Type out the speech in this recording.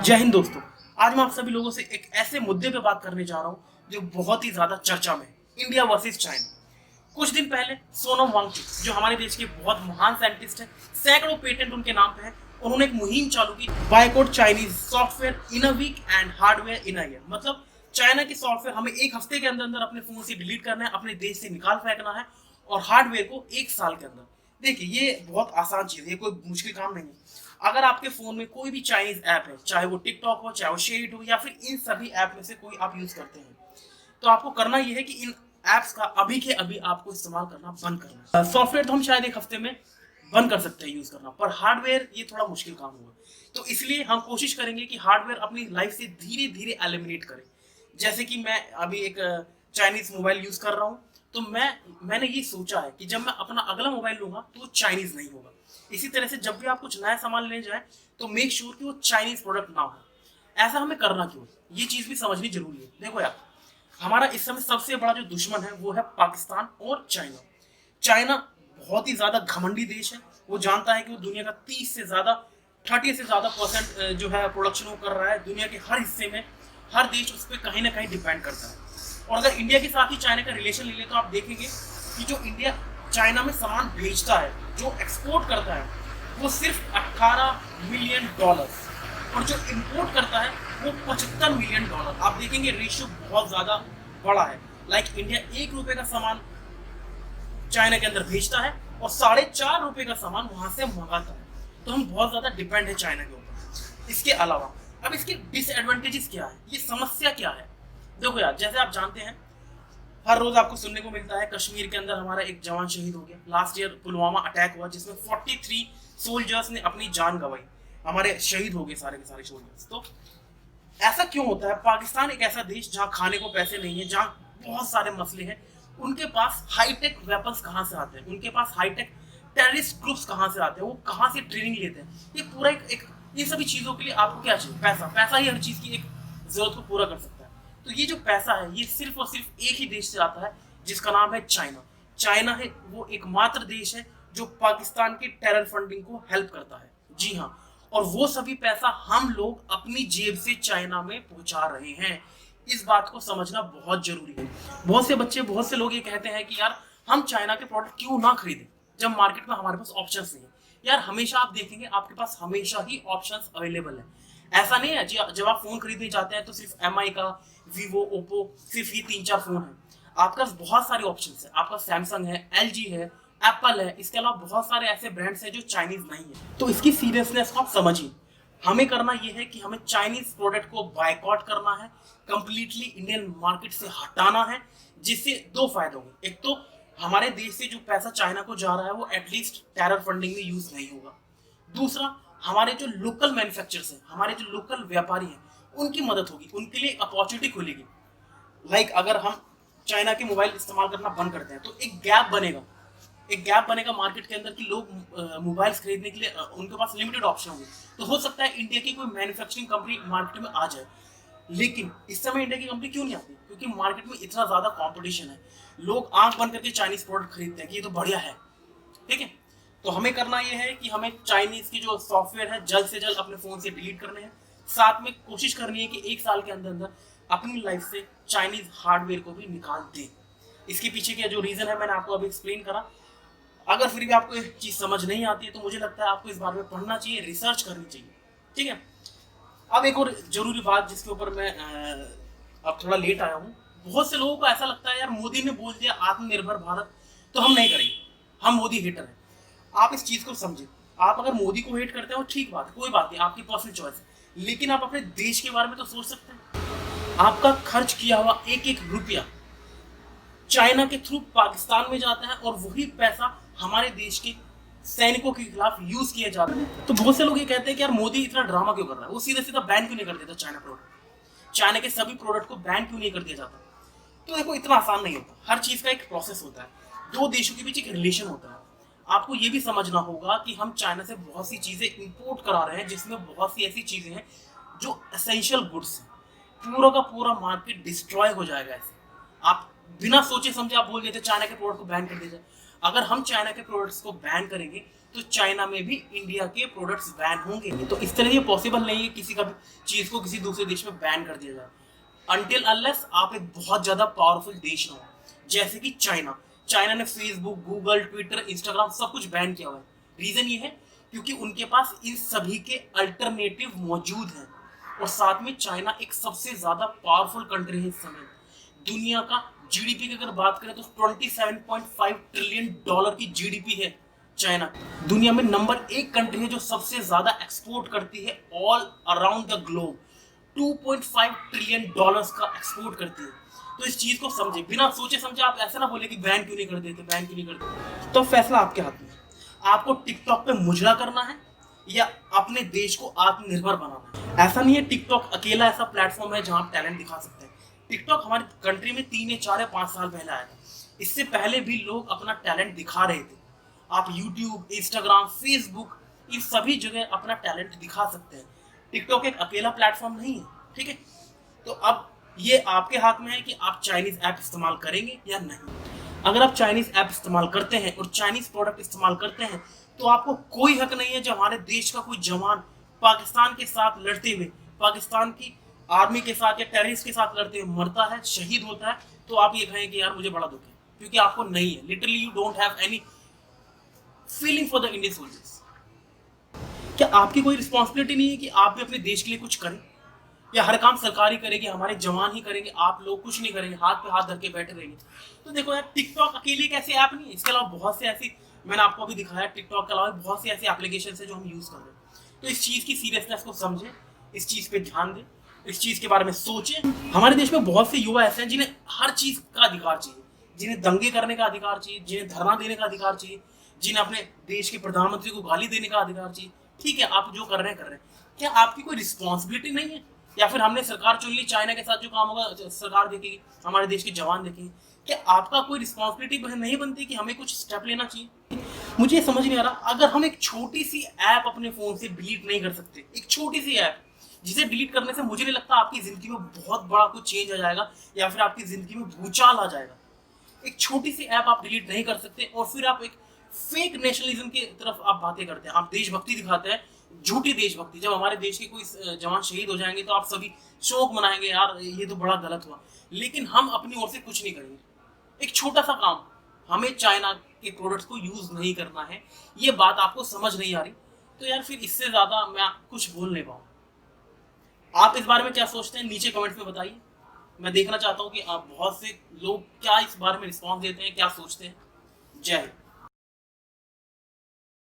जय हिंद दोस्तों। आज मैं आप सभी लोगों से एक ऐसे मुद्दे पे बात करने जा रहा हूँ जो बहुत ही ज्यादा चर्चा में है, इंडिया वर्सेस चाइना। कुछ दिन पहले सोनम वांगचुक जो हमारे देश के बहुत महान साइंटिस्ट हैं, सैकड़ों पेटेंट उनके नाम पे हैं, उन्होंने एक मुहिम चालू की, boycott Chinese software in a week and hardware in a year. मतलब चाइना की सॉफ्टवेयर हमें एक हफ्ते के अंदर अंदर अपने फोन से डिलीट करना है, अपने देश से निकाल फेंकना है, और हार्डवेयर को एक साल के अंदर। देखिए, ये बहुत आसान चीज है, कोई मुश्किल काम नहीं है। अगर आपके फोन में कोई भी चाइनीज ऐप है, चाहे वो टिकटॉक हो, चाहे वो शेट हो, या फिर इन सभी ऐप में से कोई आप यूज करते हैं, तो आपको करना यह है कि इन ऐप्स का अभी के अभी आपको इस्तेमाल करना बंद करना है। सॉफ्टवेयर तो हम शायद एक हफ्ते में बंद कर सकते हैं यूज करना, पर हार्डवेयर ये थोड़ा मुश्किल काम होगा। तो इसलिए हम कोशिश करेंगे कि हार्डवेयर अपनी लाइफ से धीरे धीरे एलिमिनेट करें। जैसे कि मैं अभी एक चाइनीज मोबाइल यूज कर रहा हूँ, तो मैंने ये सोचा है कि जब मैं अपना अगला मोबाइल लूंगा तो वो चाइनीज नहीं होगा। इसी तरह से जब भी आप कुछ नया सामान लेने जाए तो मेक श्योर कि वो चाइनीज प्रोडक्ट ना हो। ऐसा हमें करना क्यों, ये चीज भी समझनी जरूरी है। देखो यार, हमारा इस समय सबसे बड़ा जो दुश्मन है वो है पाकिस्तान और चाइना। चाइना बहुत ही ज्यादा घमंडी देश है। वो जानता है कि वो दुनिया का 30 से ज्यादा 30 से ज्यादा परसेंट जो है प्रोडक्शन वो कर रहा है दुनिया के हर हिस्से में। हर देश उस पर कहीं ना कहीं डिपेंड करता है। और अगर इंडिया के साथ ही चाइना का रिलेशन ले ले तो आप देखेंगे कि जो इंडिया चाइना में सामान भेजता है, जो एक्सपोर्ट करता है, वो सिर्फ 18 मिलियन डॉलर, और जो इंपोर्ट करता है वो 75 मिलियन डॉलर। आप देखेंगे रेशियो बहुत ज्यादा बड़ा है। लाइक इंडिया ₹1 का सामान चाइना के अंदर भेजता है और ₹4.5 का सामान वहां से मंगाता है। तो हम बहुत ज्यादा डिपेंड है चाइना के ऊपर। इसके अलावा अब इसके डिसएडवांटेजेस क्या है, ये समस्या क्या है। देखो यार, जैसे आप जानते हैं, हर रोज आपको सुनने को मिलता है कश्मीर के अंदर हमारा एक जवान शहीद हो गया। लास्ट ईयर पुलवामा अटैक हुआ जिसमें 43 सोल्जर्स ने अपनी जान गंवाई, हमारे शहीद हो गए सारे के सारे सोल्जर्स। तो ऐसा क्यों होता है? पाकिस्तान एक ऐसा देश जहाँ खाने को पैसे नहीं है, जहाँ बहुत सारे मसले हैं, उनके पास हाईटेक वेपन्स कहाँ से आते हैं, उनके पास हाईटेक टेररिस्ट ग्रुप्स कहाँ से आते हैं, वो कहाँ से ट्रेनिंग लेते हैं। ये पूरा एक इन सभी चीजों के लिए आपको क्या चाहिए? पैसा। पैसा ही हर चीज की एक जरूरत को पूरा कर सकता है। तो ये जो पैसा है ये सिर्फ और सिर्फ एक ही देश से आता है, जिसका नाम है चाइना। चाइना है वो एकमात्र देश है जो पाकिस्तान की टेरर फंडिंग को हेल्प करता है। जी हाँ, और वो सभी पैसा हम लोग अपनी जेब से चाइना में पहुंचा रहे हैं। इस बात को समझना बहुत जरूरी है। बहुत से बच्चे, बहुत से लोग ये कहते हैं कि यार हम चाइना के प्रोडक्ट क्यों ना खरीदें जब मार्केट में हमारे पास ऑप्शंस नहीं है। यार हमेशा आप देखेंगे आपके पास हमेशा ही ऑप्शंस अवेलेबल है। ऐसा नहीं है जब आप फोन खरीदने जाते हैं तो सिर्फ एमआई का, वीवो, ओप्पो, सिर्फ ये 3-4 फोन है। आपके पास बहुत सारे ऑप्शंस है। आपका सैमसंग है, एलजी है, एप्पल है, इसके अलावा बहुत सारे ऐसे ब्रांड्स हैं जो चाइनीज नहीं है। तो इसकी सीरियसनेस को आप समझिए। हमें करना यह है कि हमें चाइनीज प्रोडक्ट को बायकॉट करना है, कंप्लीटली इंडियन मार्केट से हटाना है, जिससे दो फायदे होंगे। एक तो हमारे देश से जो पैसा चाइना को जा रहा है वो एटलीस्ट टेरर फंडिंग में यूज नहीं होगा। दूसरा, हमारे जो लोकल मैन्युफैक्चरर्स हैं, हमारे जो लोकल व्यापारी हैं, उनकी मदद होगी, उनके लिए अपॉर्चुनिटी खुलेगी। लाइक अगर हम चाइना के मोबाइल इस्तेमाल करना बंद करते हैं तो एक गैप बनेगा। एक गैप बनेगा मार्केट के अंदर कि लोग मोबाइल्स खरीदने के लिए उनके पास लिमिटेड ऑप्शन होंगे। तो हो सकता है इंडिया की कोई मैन्युफैक्चरिंग कंपनी मार्केट में आ जाए। लेकिन इस समय इंडिया की कंपनी क्यों नहीं आती? क्योंकि मार्केट में इतना ज्यादा कंपटीशन है। लोग आंख बंद करके चाइनीज प्रोडक्ट खरीदते हैं कि ये तो बढ़िया है। ठीक है, तो हमें करना ये है कि हमें चाइनीज की जो सॉफ्टवेयर है जल्द से जल्द अपने फोन से डिलीट करने हैं। साथ में कोशिश करनी है कि एक साल के अंदर अंदर अपनी लाइफ से चाइनीज हार्डवेयर को भी निकाल दें। इसके पीछे का जो रीजन है मैंने आपको अभी एक्सप्लेन करा। अगर फिर भी आपको एक चीज समझ नहीं आती है तो मुझे लगता है आपको इस बारे में पढ़ना चाहिए, रिसर्च करनी चाहिए। ठीक है, अब एक और जरूरी बात जिसके ऊपर मैं अब थोड़ा लेट आया हूँ। बहुत से लोगों को ऐसा लगता है यार मोदी ने बोल दिया आत्मनिर्भर भारत तो हम नहीं करेंगे, हम मोदी हेटर हैं। आप इस चीज को समझे। आप अगर मोदी को हेट करते हो ठीक बात, कोई बात नहीं, आपकी पर्सनल चॉइस है, लेकिन आप अपने देश के बारे में तो सोच सकते हैं। आपका खर्च किया हुआ एक एक रुपया चाइना के थ्रू पाकिस्तान में जाता है और वही पैसा हमारे देश के सैनिकों के खिलाफ यूज किया जाता है। तो बहुत से लोग ये कहते हैं कि यार मोदी इतना ड्रामा क्यों कर रहा है, वो सीधा सीधा बैन क्यों नहीं कर देता चाइना प्रोडक्ट, चाइना के सभी प्रोडक्ट को बैन क्यों नहीं कर दिया जाता। तो देखो, इतना आसान नहीं होता। हर चीज का एक प्रोसेस होता है, दो देशों के बीच एक रिलेशन होता है। आपको ये भी समझना होगा कि हम चाइना से बहुत सी चीजें इंपोर्ट करा रहे हैं, जिसमें बहुत सी ऐसी चीजें हैं जो एसेंशियल गुड्स हैं। पूरा का पूरा मार्केट डिस्ट्रॉय हो जाएगा ऐसे। आप बिना सोचे समझे आप बोल देते चाइना के प्रोडक्ट को बैन कर दीजिए। अगर हम चाइना के प्रोडक्ट्स को बैन करेंगे तो चाइना में भी इंडिया के प्रोडक्ट्स बैन होंगे। तो इस तरह ये पॉसिबल नहीं है किसी का भी चीज को किसी दूसरे देश में बैन कर दिया जाए, अनटिल अनलेस आप एक बहुत ज्यादा पावरफुल देश हो, जैसे कि चाइना। चाइना ने फेसबुक, गूगल, ट्विटर, इंस्टाग्राम सब कुछ बैन किया हुआ है। रीजन ये है क्योंकि उनके पास इन सभी के अल्टरनेटिव मौजूद हैं, और साथ में चाइना एक सबसे ज्यादा पावरफुल कंट्री है इस समय। दुनिया का जीडीपी की अगर बात करें तो 27.5 ट्रिलियन डॉलर की जीडीपी है चाइना। दुनिया में नंबर 1 कंट्री है जो सबसे ज्यादा एक्सपोर्ट करती है all around the globe. 2.5 trillion dollars का एक्सपोर्ट करती है। तो इस चीज को समझे, बिना सोचे समझे आप ऐसा ना बोले कि बैन क्यों नहीं कर देते, बैन क्यों नहीं कर देते। तो फैसला आपके हाथ में। आपको टिकटॉक पे मुजरा करना है या अपने देश को आत्मनिर्भर बनाना है। ऐसा नहीं है टिकटॉक अकेला ऐसा प्लेटफॉर्म है जहां आप टैलेंट दिखा सकते हैं। टिकटॉक हमारी कंट्री में 3 या 4 या 5 साल पहले आया था। इससे पहले भी लोग अपना टैलेंट दिखा रहे थे। आप यूट्यूब, इंस्टाग्राम, फेसबुक, इन सभी जगह अपना टैलेंट दिखा सकते हैं। टिकटॉक एक अकेला प्लेटफॉर्म नहीं है, ठीक है। तो अब ये आपके हाथ में है कि आप चाइनीज ऐप इस्तेमाल करेंगे या नहीं। अगर आप चाइनीज ऐप इस्तेमाल करते हैं और चाइनीज प्रोडक्ट इस्तेमाल करते हैं तो आपको कोई हक नहीं है जब हमारे देश का कोई जवान पाकिस्तान के साथ लड़ते हुए, पाकिस्तान की आर्मी के साथ या टेररिस्ट के साथ लड़ते हुए मरता है, शहीद होता है, तो आप ये कहें कि यार मुझे बड़ा दुख है, क्योंकि आपको नहीं है। Literally you don't have any feeling for the Indian soldiers. क्या आपकी कोई रिस्पॉन्सिबिलिटी नहीं है कि आप भी अपने देश के लिए कुछ करें, या हर काम सरकार ही करेगी, हमारे जवान ही करेंगे, आप लोग कुछ नहीं करेंगे, हाथ पे हाथ धर के बैठे रहेंगे। तो देखो यार, टिकटॉक अकेले एक ऐसी ऐप नहीं है, इसके अलावा बहुत से ऐसी, मैंने आपको अभी दिखाया, टिकटॉक के अलावा बहुत सी ऐसी एप्लीकेशन है जो हम यूज कर रहे हैं। तो इस चीज की सीरियसनेस को समझें, इस चीज पे ध्यान दें, इस चीज के बारे में सोचें। हमारे देश में बहुत से युवा ऐसे हैं जिन्हें हर चीज का अधिकार चाहिए, जिन्हें दंगे करने का अधिकार चाहिए, जिन्हें धरना देने का अधिकार चाहिए, जिन्हें अपने देश के प्रधानमंत्री को गाली देने का अधिकार चाहिए। ठीक है, आप जो कर रहे हैं कर रहे हैं, क्या आपकी कोई रिस्पॉन्सिबिलिटी नहीं है? या फिर हमने सरकार चुन ली, चाइना के साथ जो काम होगा सरकार देखेगी, हमारे देश के जवान देखेंगे। क्या आपका कोई रिस्पॉन्सिबिलिटी नहीं बनती कि हमें कुछ स्टेप लेना चाहिए? मुझे समझ नहीं आ रहा, अगर हम एक छोटी सी ऐप अपने फोन से डिलीट नहीं कर सकते, एक छोटी सी ऐप जिसे डिलीट करने से मुझे नहीं लगता आपकी जिंदगी में बहुत बड़ा कुछ चेंज आ जाएगा या फिर आपकी जिंदगी में भूचाल आ जाएगा। एक छोटी सी ऐप आप डिलीट नहीं कर सकते और फिर आप एक फेक नेशनलिज्म की तरफ आप बातें करते हैं, आप देशभक्ति दिखाते हैं, झूठी देशभक्ति। जब हमारे देश के कोई जवान शहीद हो जाएंगे तो आप सभी शोक मनाएंगे, यार ये तो बड़ा गलत हुआ, लेकिन हम अपनी ओर से कुछ नहीं करेंगे। एक छोटा सा काम, हमें चाइना के प्रोडक्ट्स को यूज नहीं करना है, ये बात आपको समझ नहीं आ रही, तो यार फिर इससे ज्यादा मैं कुछ बोल नहीं पाऊँ। आप इस बारे में क्या सोचते हैं, नीचे कमेंट्स में बताइए। मैं देखना चाहता हूँ कि आप बहुत से लोग क्या इस बारे में रिस्पॉन्स देते हैं, क्या सोचते हैं। जय हिंद।